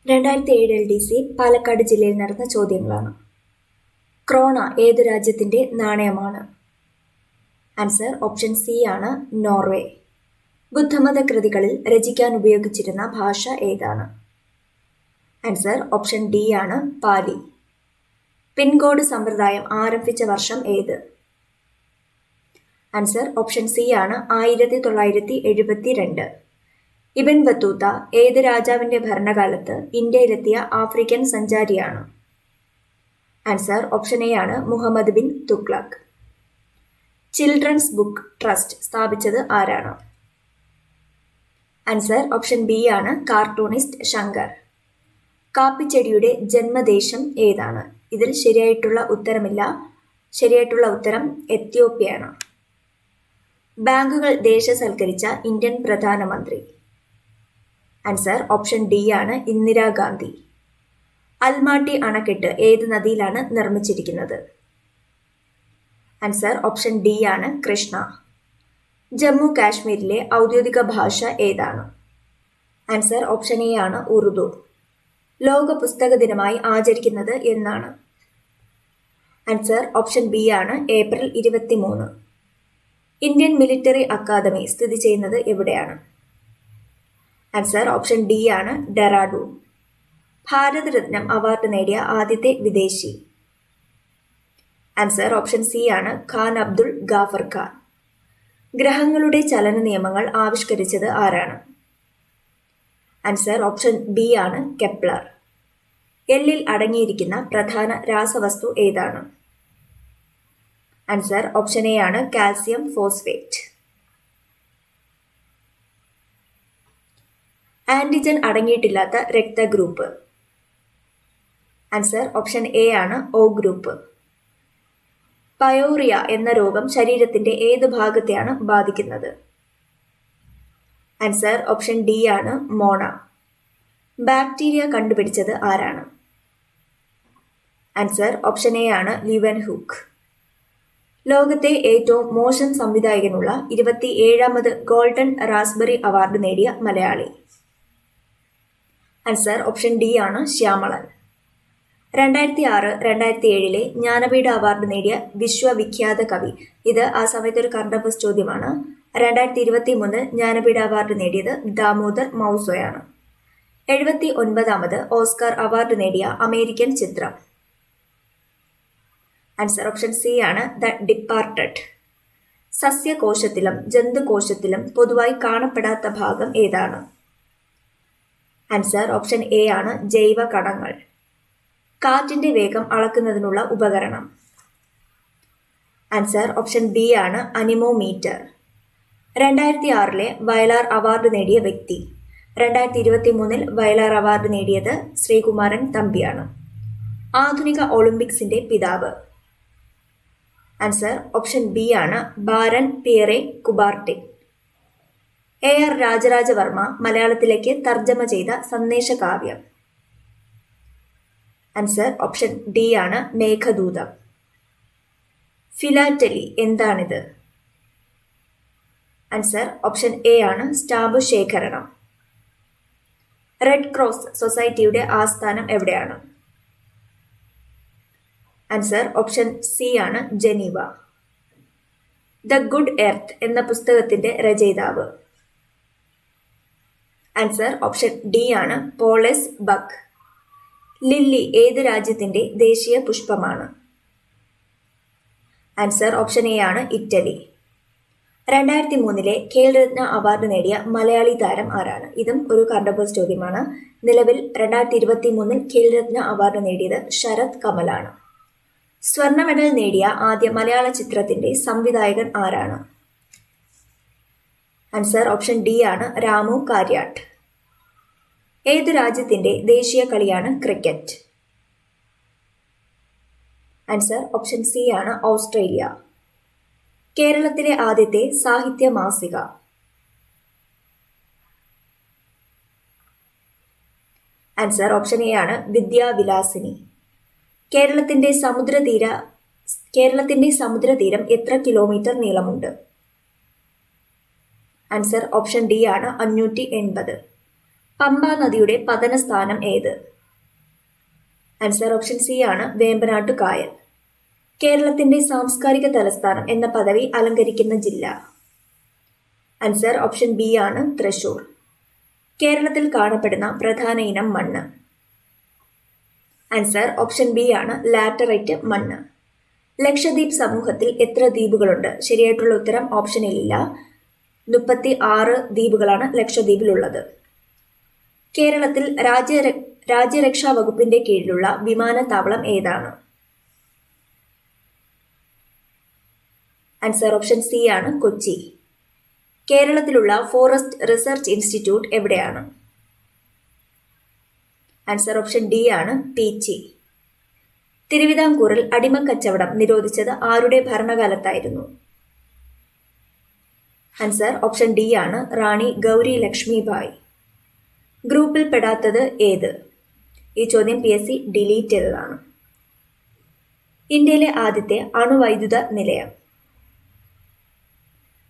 2007 LDC Palakkad ജില്ലയിൽ നടന്ന ചോദ്യങ്ങളാണ്. ക്രോണ ഏതു രാജ്യത്തിന്റെ നാണയമാണ്? ആൻസർ ഓപ്ഷൻ സി ആണ്, നോർവേ. ബുദ്ധമത കൃതികളിൽ രചിക്കാൻ ഉപയോഗിച്ചിരുന്ന ഭാഷ ഏതാണ്? ആൻസർ ഓപ്ഷൻ ഡി ആണ്, പാലി. പിൻകോഡ് സമ്പ്രദായം ആരംഭിച്ച വർഷം ഏത്? ആൻസർ ഓപ്ഷൻ സി ആണ്, 1972. ഇബൻ ബത്തൂത്ത ഏത് രാജാവിന്റെ ഭരണകാലത്ത് ഇന്ത്യയിലെത്തിയ ആഫ്രിക്കൻ സഞ്ചാരിയാണ്? ആൻസർ ഓപ്ഷൻ എ ആണ്, Muhammad bin Tughlaq. Children's book trust സ്ഥാപിച്ചത് ആരാണ്? ആൻസർ ഓപ്ഷൻ ബി ആണ്, കാർട്ടൂണിസ്റ്റ് ശങ്കർ. കാപ്പിച്ചെടിയുടെ ജന്മദേശം ഏതാണ്? ഇതിൽ ശരിയായിട്ടുള്ള ഉത്തരമില്ല. ശരിയായിട്ടുള്ള ഉത്തരം എത്യോപ്യയാണ്. ബാങ്കുകൾ ദേശസൽക്കരിച്ച ഇന്ത്യൻ പ്രധാനമന്ത്രി? ആൻസർ ഓപ്ഷൻ ഡി ആണ്, ഇന്ദിരാഗാന്ധി. അൽമാട്ടി അണക്കെട്ട് ഏത് നദിയിലാണ് നിർമ്മിച്ചിരിക്കുന്നത്? ആൻസർ ഓപ്ഷൻ ഡി ആണ്, കൃഷ്ണ. ജമ്മു കാശ്മീരിലെ ഔദ്യോഗിക ഭാഷ ഏതാണ്? ആൻസർ ഓപ്ഷൻ എ ആണ്, ഉറുദു. ലോക പുസ്തക ദിനമായി ആചരിക്കുന്നത് എന്നാണ്? ആൻസർ ഓപ്ഷൻ ബി ആണ്, ഏപ്രിൽ 23. ഇന്ത്യൻ മിലിറ്ററി അക്കാദമി സ്ഥിതി ചെയ്യുന്നത് എവിടെയാണ്? ആൻസർ ഓപ്ഷൻ ഡി ആണ്, ഡെറാഡൂൺ. ഭാരതരത്നം അവാർഡ് നേടിയ ആദ്യത്തെ വിദേശി? ആൻസർ ഓപ്ഷൻ സി ആണ്, ഖാൻ അബ്ദുൾ ഗാഫർ ഖാൻ. ഗ്രഹങ്ങളുടെ ചലന നിയമങ്ങൾ ആവിഷ്കരിച്ചത് ആരാണ്? ആൻസർ ഓപ്ഷൻ ബി ആണ്, കെപ്ലർ. എല്ലിൽ അടങ്ങിയിരിക്കുന്ന പ്രധാന രാസവസ്തു ഏതാണ്? ആൻസർ ഓപ്ഷൻ എ ആണ്, കാൽസ്യം ഫോസ്ഫേറ്റ്. ആന്റിജൻ അടങ്ങിയിട്ടില്ലാത്ത രക്തഗ്രൂപ്പ്? ആൻസർ ഓപ്ഷൻ എ ആണ്, ഒ ഗ്രൂപ്പ്. പയോറിയ എന്ന രോഗം ശരീരത്തിന്റെ ഏത് ഭാഗത്തെയാണ് ബാധിക്കുന്നത്? ആൻസർ ഓപ്ഷൻ ഡി ആണ്, മോണ. ബാക്ടീരിയ കണ്ടുപിടിച്ചത് ആരാണ്? ആൻസർ ഓപ്ഷൻ എ ആണ്, ലിവൻഹുക്ക്. ലോകത്തെ ഏറ്റവും മോശം സംവിധായകനുള്ള 27ാമത് ഗോൾഡൻ റാസ്ബെറി അവാർഡ് നേടിയ മലയാളി? ആൻസർ ഓപ്ഷൻ ഡി ആണ്, ശ്യാമളൻ. 2006-2007 ജ്ഞാനപീഠ അവാർഡ് നേടിയ വിശ്വവിഖ്യാത കവി? ഇത് ആ സമയത്ത് ഒരു കറണ്ട് അഫയേഴ്സ് ചോദ്യമാണ്. 2023 ജ്ഞാനപീഠ അവാർഡ് നേടിയത് ദാമോദർ മൗസോയാണ്. 79ാമത് ഓസ്കാർ അവാർഡ് നേടിയ അമേരിക്കൻ ചിത്രം? ആൻസർ ഓപ്ഷൻ സി ആണ്, ദ ഡിപ്പാർട്ടഡ്. സസ്യകോശത്തിലും ജന്തുകോശത്തിലും പൊതുവായി കാണപ്പെടാത്ത ഭാഗം ഏതാണ്? ആൻസർ ഓപ്ഷൻ എ ആണ്, ജൈവ കണങ്ങൾ. കാറ്റിന്റെ വേഗം അളക്കുന്നതിനുള്ള ഉപകരണം? ആൻസർ ഓപ്ഷൻ ബി ആണ്, അനിമോമീറ്റർ. 2006 വയലാർ അവാർഡ് നേടിയ വ്യക്തി? 2023 വയലാർ അവാർഡ് നേടിയത് ശ്രീകുമാരൻ തമ്പിയാണ്. ആധുനിക ഒളിമ്പിക്സിന്റെ പിതാവ്? ആൻസർ ഓപ്ഷൻ ബി ആണ്, ബാരൻ പിയറെ കുബാർട്ടിൻ. AR രാജരാജവർമ്മ മലയാളത്തിലേക്ക് തർജ്ജമ ചെയ്ത സന്ദേശകാവ്യം? ആൻസർ ഓപ്ഷൻ ഡി ആണ്, മേഘദൂതം. ഫിലാറ്റലി എന്താണിത്? ആൻസർ ഓപ്ഷൻ എ ആണ്, സ്റ്റാമ്പ് ശേഖരണം. റെഡ് ക്രോസ് സൊസൈറ്റിയുടെ ആസ്ഥാനം എവിടെയാണ്? ആൻസർ ഓപ്ഷൻ സി ആണ്, ജനീവ. ദ ഗുഡ് എർത്ത് എന്ന പുസ്തകത്തിന്റെ രചയിതാവ്? ആൻസർ ഓപ്ഷൻ ഡി ആണ്, പോളസ് ബക്ക്. ലില്ലി ഏത് രാജ്യത്തിന്റെ ദേശീയ പുഷ്പമാണ്? ആൻസർ ഓപ്ഷൻ എ ആണ്, ഇറ്റലി. 2003 ഖേൽരത്ന അവാർഡ് നേടിയ മലയാളി താരം ആരാണ്? ഇതും ഒരു കറണ്ട് അഫയേഴ്സ് ചോദ്യമാണ്. നിലവിൽ 2023 ഖേൽരത്ന അവാർഡ് നേടിയത് ശരത് കമലാണ്. സ്വർണ്ണ മെഡൽ നേടിയ ആദ്യ മലയാള ചിത്രത്തിന്റെ സംവിധായകൻ ആരാണ്? ആൻസർ ഓപ്ഷൻ ഡി ആണ്, രാമു കാര്യാട്ട്. ഏതു രാജ്യത്തിന്റെ ദേശീയ കളിയാണ് ക്രിക്കറ്റ്? ആൻസർ ഓപ്ഷൻ സി ആണ്, ഓസ്ട്രേലിയ. കേരളത്തിലെ ആദ്യത്തെ സാഹിത്യ മാസിക? ആൻസർ ഓപ്ഷൻ എ ആണ്, വിദ്യാവിലാസിനി. കേരളത്തിന്റെ സമുദ്രതീരം എത്ര കിലോമീറ്റർ നീളമുണ്ട്? ആൻസർ ഓപ്ഷൻ ഡി ആണ് 580. പമ്പ നദിയുടെ പതന സ്ഥാനം ഏത്? ആൻസർ ഓപ്ഷൻ സി ആണ് വേമ്പനാട്ട് കായൽ. കേരളത്തിന്റെ സാംസ്കാരിക തലസ്ഥാനം എന്ന പദവി അലങ്കരിക്കുന്ന ജില്ല? ആൻസർ ഓപ്ഷൻ ബി ആണ് തൃശൂർ. കേരളത്തിൽ കാണപ്പെടുന്ന പ്രധാന ഇനം മണ്ണ്? ആൻസർ ഓപ്ഷൻ ബി ആണ് ലാറ്ററൈറ്റ് മണ്ണ്. ലക്ഷദ്വീപ് സമൂഹത്തിൽ എത്ര ദ്വീപുകളുണ്ട്? ശരിയായിട്ടുള്ള ഉത്തരം ഓപ്ഷനിലില്ല. 36 ദ്വീപുകളാണ് ലക്ഷദ്വീപിലുള്ളത്. കേരളത്തിൽ രാജ്യരക്ഷാ വകുപ്പിന്റെ കീഴിലുള്ള വിമാനത്താവളം ഏതാണ്? ആൻസർ ഓപ്ഷൻ സി ആണ് കൊച്ചി. കേരളത്തിലുള്ള ഫോറസ്റ്റ് റിസർച്ച് ഇൻസ്റ്റിറ്റ്യൂട്ട് എവിടെയാണ്? ആൻസർ ഓപ്ഷൻ ഡി ആണ് പീച്ചി. തിരുവിതാംകൂറിൽ അടിമക്കച്ചവടം നിരോധിച്ചത് ആരുടെ ഭരണകാലത്തായിരുന്നു? ആൻസർ ഓപ്ഷൻ ഡി ആണ് റാണി ഗൗരി ലക്ഷ്മിബായി. ഗ്രൂപ്പിൽ പെടാത്തത് ഏത്? ഈ ചോദ്യം PSC ഡിലീറ്റ് ചെയ്തതാണ്. ഇന്ത്യയിലെ ആദ്യത്തെ അണുവൈദ്യുത നിലയം?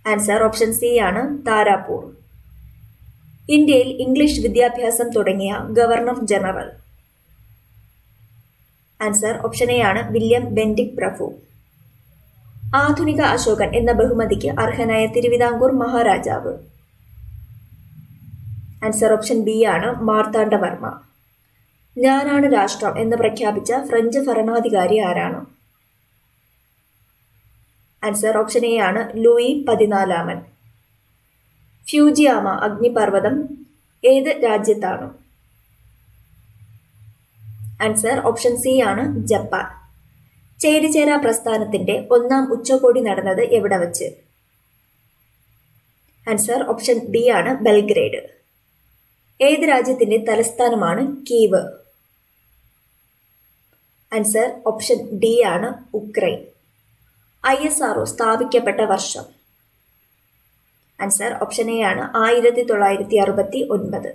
ആൻസർ ഓപ്ഷൻ സി ആണ് താരാപൂർ. ഇന്ത്യയിൽ ഇംഗ്ലീഷ് വിദ്യാഭ്യാസം തുടങ്ങിയ governor general? Answer option A ആണ് വില്യം ബെന്റിക് പ്രഭു. ആധുനിക അശോകൻ എന്ന ബഹുമതിക്ക് അർഹനായ തിരുവിതാംകൂർ മഹാരാജാവ്? ആൻസർ ഓപ്ഷൻ ബി ആണ് മാർത്താണ്ഡവർമ്മ. ഞാനാണ് രാഷ്ട്രം എന്ന് പ്രഖ്യാപിച്ച ഫ്രഞ്ച് ഭരണാധികാരി ആരാണ്? ആൻസർ ഓപ്ഷൻ എ ആണ് ലൂയി 14. ഫ്യൂജിയാമ അഗ്നിപർവ്വതം ഏത് രാജ്യത്താണ്? ആൻസർ ഓപ്ഷൻ സി ആണ് ജപ്പാൻ. ചേരിചേരാ പ്രസ്ഥാനത്തിന്റെ 1ാം ഉച്ചകോടി നടന്നത് എവിടെ വച്ച്? ആൻസർ ഓപ്ഷൻ ഡി ആണ് ബെൽഗ്രേഡ്. ഏത് രാജ്യത്തിന്റെ തലസ്ഥാനമാണ് കീവ്? ആൻസർ ഓപ്ഷൻ ഡി ആണ് ഉക്രൈൻ. ISRO സ്ഥാപിക്കപ്പെട്ട വർഷം? ആൻസർ ഓപ്ഷൻ എ ആണ് 1969.